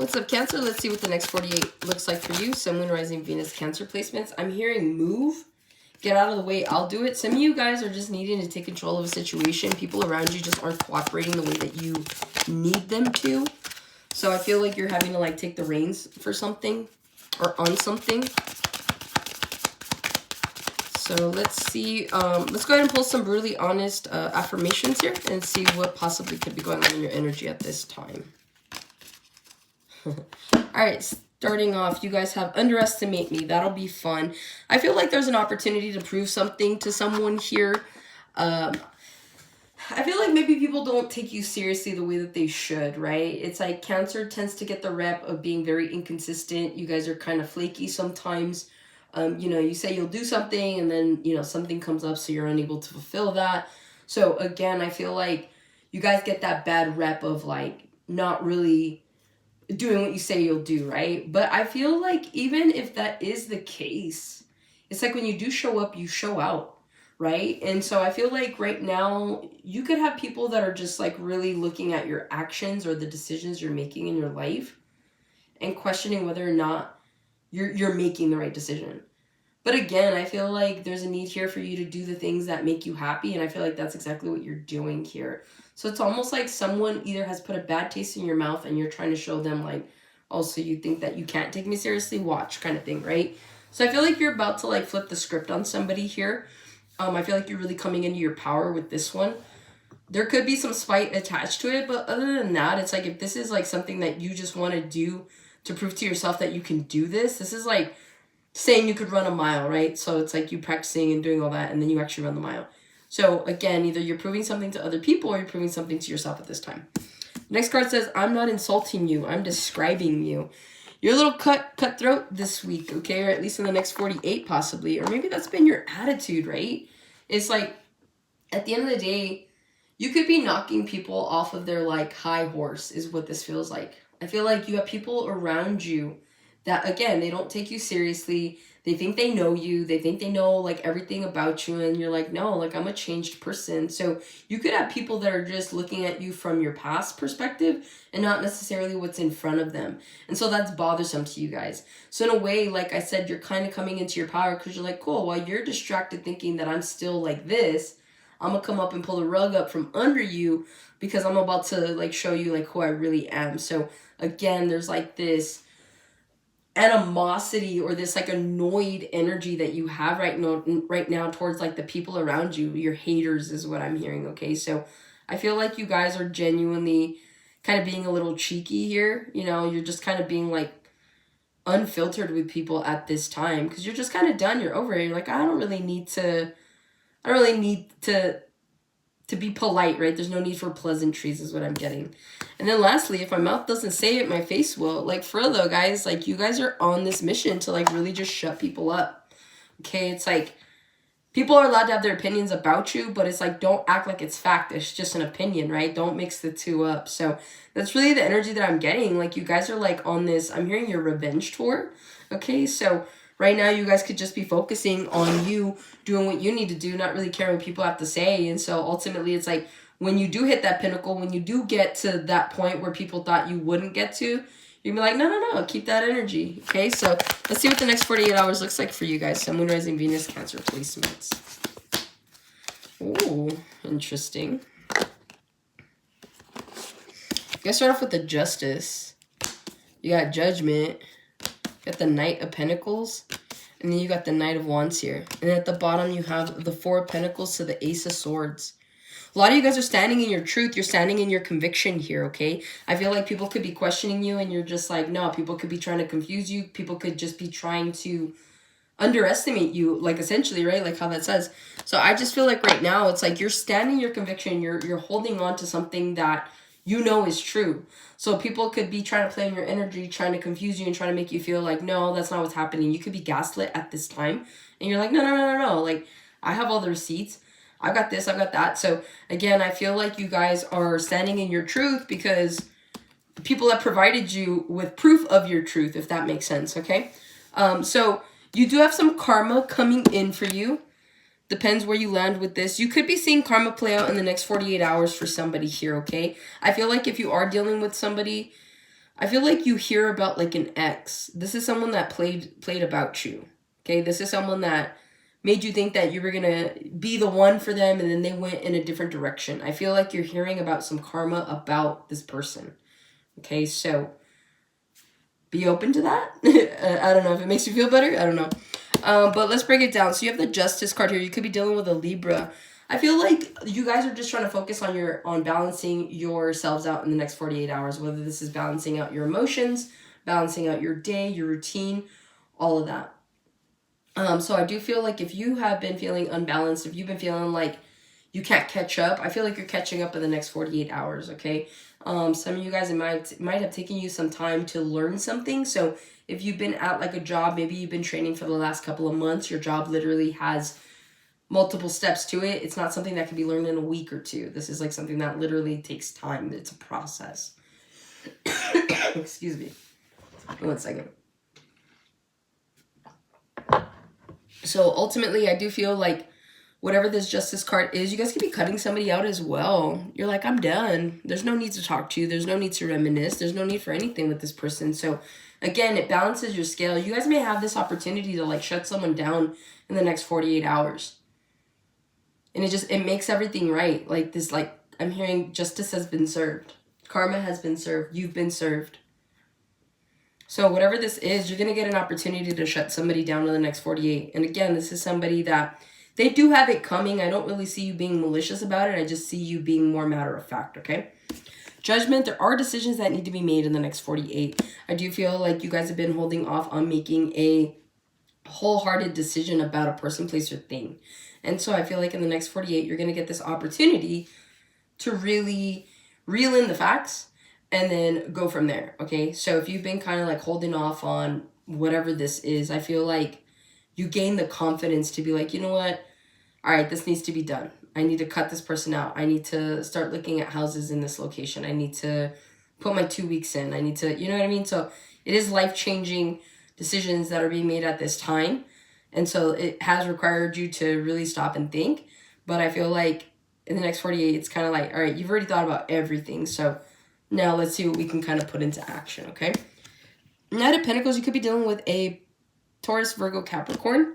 What's up, Cancer? Let's see what the next 48 looks like for you. Sun, Moon, Rising, Venus, Cancer placements. I'm hearing move. Get out of the way. I'll do it. Some of you guys are just needing to take control of a situation. People around you just aren't cooperating the way that you need them to. So I feel like you're having to like take the reins for something or on something. So let's see. Let's go ahead and pull some brutally honest affirmations here and see what possibly could be going on in your energy at this time. Alright, starting off, you guys have underestimate me. That'll be fun. I feel like there's an opportunity to prove something to someone here. I feel like maybe people don't take you seriously the way that they should, right? It's like Cancer tends to get the rep of being very inconsistent. You guys are kind of flaky sometimes. You know, you say you'll do something and then, you know, something comes up so you're unable to fulfill that. So again, I feel like you guys get that bad rep of like not really doing what you say you'll do, right? But I feel like even if that is the case, it's like when you do show up, you show out, right? And so I feel like right now you could have people that are just like really looking at your actions or the decisions you're making in your life and questioning whether or not you're making the right decision. But again, I feel like there's a need here for you to do the things that make you happy, and I feel like that's exactly what you're doing here. So it's almost like someone either has put a bad taste in your mouth and you're trying to show them like, oh, so you think that you can't take me seriously? Watch, kind of thing, right? So I feel like you're about to like flip the script on somebody here. I feel like you're really coming into your power with this one. There could be some spite attached to it, but other than that, it's like if this is like something that you just want to do to prove to yourself that you can do this, this is like saying you could run a mile, right? So it's like you practicing and doing all that, and then you actually run the mile. So again, either you're proving something to other people or you're proving something to yourself at this time. Next card says, I'm not insulting you. I'm describing you. You're a little cutthroat this week, okay? Or at least in the next 48 possibly. Or maybe that's been your attitude, right? It's like, at the end of the day, you could be knocking people off of their like high horse is what this feels like. I feel like you have people around you that, again, they don't take you seriously. They think they know you. They think they know, like, everything about you. And you're like, no, like, I'm a changed person. So you could have people that are just looking at you from your past perspective and not necessarily what's in front of them. And so that's bothersome to you guys. So in a way, like I said, you're kind of coming into your power because you're like, cool, while you're distracted thinking that I'm still like this, I'm going to come up and pull the rug up from under you because I'm about to, like, show you, like, who I really am. So, again, there's, like, this animosity or this like annoyed energy that you have right now towards like the people around you. Your haters is what I'm hearing, okay? So I feel like you guys are genuinely kind of being a little cheeky here. You know, you're just kind of being like unfiltered with people at this time because you're just kind of done. You're over it. You're like, I don't really need to be polite, right? There's no need for pleasantries is what I'm getting. And then lastly, if my mouth doesn't say it, my face will. Like, for real though, guys, like, you guys are on this mission to, like, really just shut people up. Okay? It's like, people are allowed to have their opinions about you, but it's like, don't act like it's fact. It's just an opinion, right? Don't mix the two up. So that's really the energy that I'm getting. Like, you guys are, like, on this, I'm hearing your revenge tour. Okay? So right now, you guys could just be focusing on you doing what you need to do, not really caring what people have to say. And so ultimately, it's like when you do hit that pinnacle, when you do get to that point where people thought you wouldn't get to, you'll be like, no, keep that energy. Okay, so let's see what the next 48 hours looks like for you guys. Sun, Moon, Rising, Venus, Cancer placements. Ooh, interesting. You guys start off with the Justice. You got Judgment. You got the Knight of Pentacles. And then you got the Knight of Wands here. And at the bottom, you have the Four of Pentacles to the Ace of Swords. A lot of you guys are standing in your truth. You're standing in your conviction here, okay? I feel like people could be questioning you and you're just like, no. People could be trying to confuse you. People could just be trying to underestimate you, like, essentially, right? Like how that says. So I just feel like right now, it's like you're standing your conviction. You're holding on to something that you know is true. So people could be trying to play in your energy, trying to confuse you and trying to make you feel like, no, that's not what's happening. You could be gaslit at this time. And you're like, no. Like, I have all the receipts. I've got this, I've got that. So, again, I feel like you guys are standing in your truth because people have provided you with proof of your truth, if that makes sense, okay? So, you do have some karma coming in for you. Depends where you land with this. You could be seeing karma play out in the next 48 hours for somebody here, okay? I feel like if you are dealing with somebody, I feel like you hear about like an ex. This is someone that played about you. Okay, this is someone that made you think that you were gonna be the one for them, and then they went in a different direction. I feel like you're hearing about some karma about this person. Okay, so be open to that. I don't know if it makes you feel better. I don't know. But let's break it down. So you have the Justice card here. You could be dealing with a Libra. I feel like you guys are just trying to focus on balancing yourselves out in the next 48 hours, whether this is balancing out your emotions, balancing out your day, your routine, all of that. So I do feel like if you have been feeling unbalanced, if you've been feeling like you can't catch up, I feel like you're catching up in the next 48 hours, okay? Some of you guys, it might have taken you some time to learn something. So if you've been at like a job, maybe you've been training for the last couple of months, your job literally has multiple steps to it. It's not something that can be learned in a week or two. This is like something that literally takes time. It's a process. Excuse me. 1 second. So ultimately, I do feel like whatever this Justice card is, you guys could be cutting somebody out as well. You're like, I'm done. There's no need to talk to you. There's no need to reminisce. There's no need for anything with this person. So again, it balances your scale. You guys may have this opportunity to like shut someone down in the next 48 hours. And it makes everything right. Like this, like I'm hearing justice has been served. Karma has been served. You've been served. So whatever this is, you're going to get an opportunity to shut somebody down in the next 48. And again, this is somebody that they do have it coming. I don't really see you being malicious about it. I just see you being more matter of fact, okay? Judgment, there are decisions that need to be made in the next 48. I do feel like you guys have been holding off on making a wholehearted decision about a person, place, or thing. And so I feel like in the next 48, you're going to get this opportunity to really reel in the facts and then go from there, okay? So if you've been kind of like holding off on whatever this is, I feel like you gain the confidence to be like, you know what? All right, this needs to be done. I need to cut this person out. I need to start looking at houses in this location. I need to put my 2 weeks in. I need to, you know what I mean? So it is life-changing decisions that are being made at this time. And so it has required you to really stop and think. But I feel like in the next 48, it's kind of like, all right, you've already thought about everything. So now let's see what we can kind of put into action, okay? Knight of Pentacles, you could be dealing with a Taurus, Virgo, Capricorn.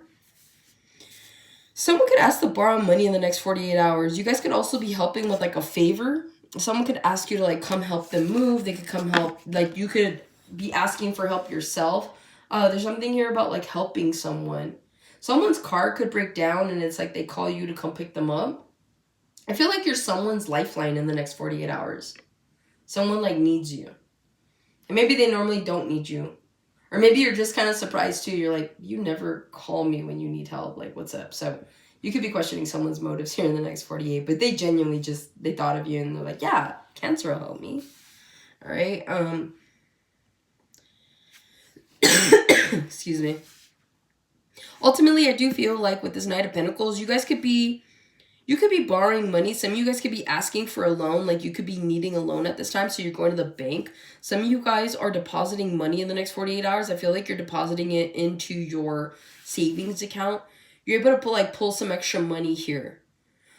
Someone could ask to borrow money in the next 48 hours. You guys could also be helping with like a favor. Someone could ask you to like come help them move. They could come help. Like you could be asking for help yourself. There's something here about like helping someone. Someone's car could break down and it's like they call you to come pick them up. I feel like you're someone's lifeline in the next 48 hours. Someone like needs you. And maybe they normally don't need you. Or maybe you're just kind of surprised too. You're like, you never call me when you need help. Like, what's up? So you could be questioning someone's motives here in the next 48. But they genuinely they thought of you and they're like, yeah, Cancer will help me. All right. Excuse me. Ultimately, I do feel like with this Knight of Pentacles, you guys could be borrowing money. Some of you guys could be asking for a loan. Like you could be needing a loan at this time. So you're going to the bank. Some of you guys are depositing money in the next 48 hours. I feel like you're depositing it into your savings account. You're able to pull some extra money here.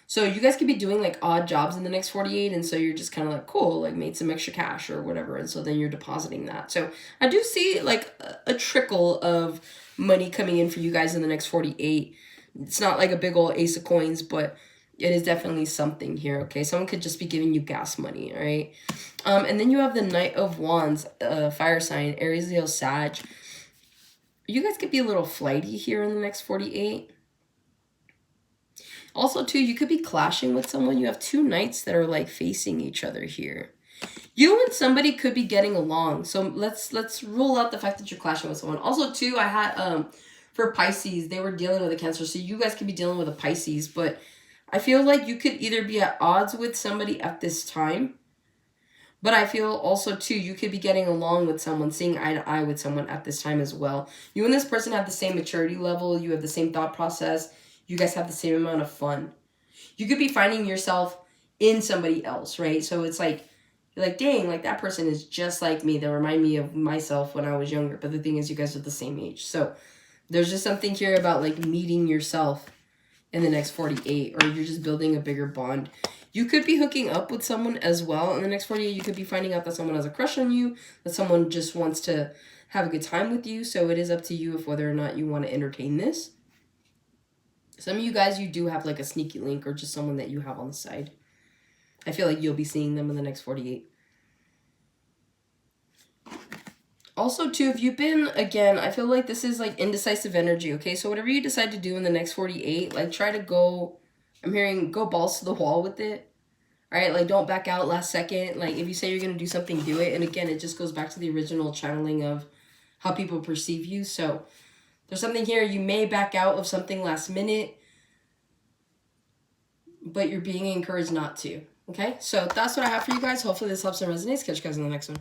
So you guys could be doing like odd jobs in the next 48. And so you're just kind of like, cool, like made some extra cash or whatever. And so then you're depositing that. So I do see like a trickle of money coming in for you guys in the next 48. It's not like a big old ace of coins, but it is definitely something here, okay? Someone could just be giving you gas money, all right? And then you have the Knight of Wands, fire sign, Aries, Leo, Sag. You guys could be a little flighty here in the next 48. Also, too, you could be clashing with someone. You have two knights that are, like, facing each other here. You and somebody could be getting along. So let's rule out the fact that you're clashing with someone. Also, too, I had, for Pisces, they were dealing with a Cancer. So you guys could be dealing with a Pisces, but I feel like you could either be at odds with somebody at this time, but I feel also, too, you could be getting along with someone, seeing eye to eye with someone at this time as well. You and this person have the same maturity level. You have the same thought process. You guys have the same amount of fun. You could be finding yourself in somebody else, right? So it's like, you're like, dang, like that person is just like me. They remind me of myself when I was younger. But the thing is, you guys are the same age. So there's just something here about like meeting yourself in the next 48, or you're just building a bigger bond. You could be hooking up with someone as well in the next 48. You could be finding out that someone has a crush on you, that someone just wants to have a good time with you. So it is up to you if whether or not you want to entertain this. Some of you guys, you do have like a sneaky link or just someone that you have on the side. I feel like you'll be seeing them in the next 48. Also, too, if you've been, again, I feel like this is like indecisive energy, okay? So whatever you decide to do in the next 48, like try to go, I'm hearing go balls to the wall with it. All right, like don't back out last second. Like if you say you're going to do something, do it. And again, it just goes back to the original channeling of how people perceive you. So there's something here, you may back out of something last minute, but you're being encouraged not to. Okay, so that's what I have for you guys. Hopefully this helps and resonates. Catch you guys in the next one.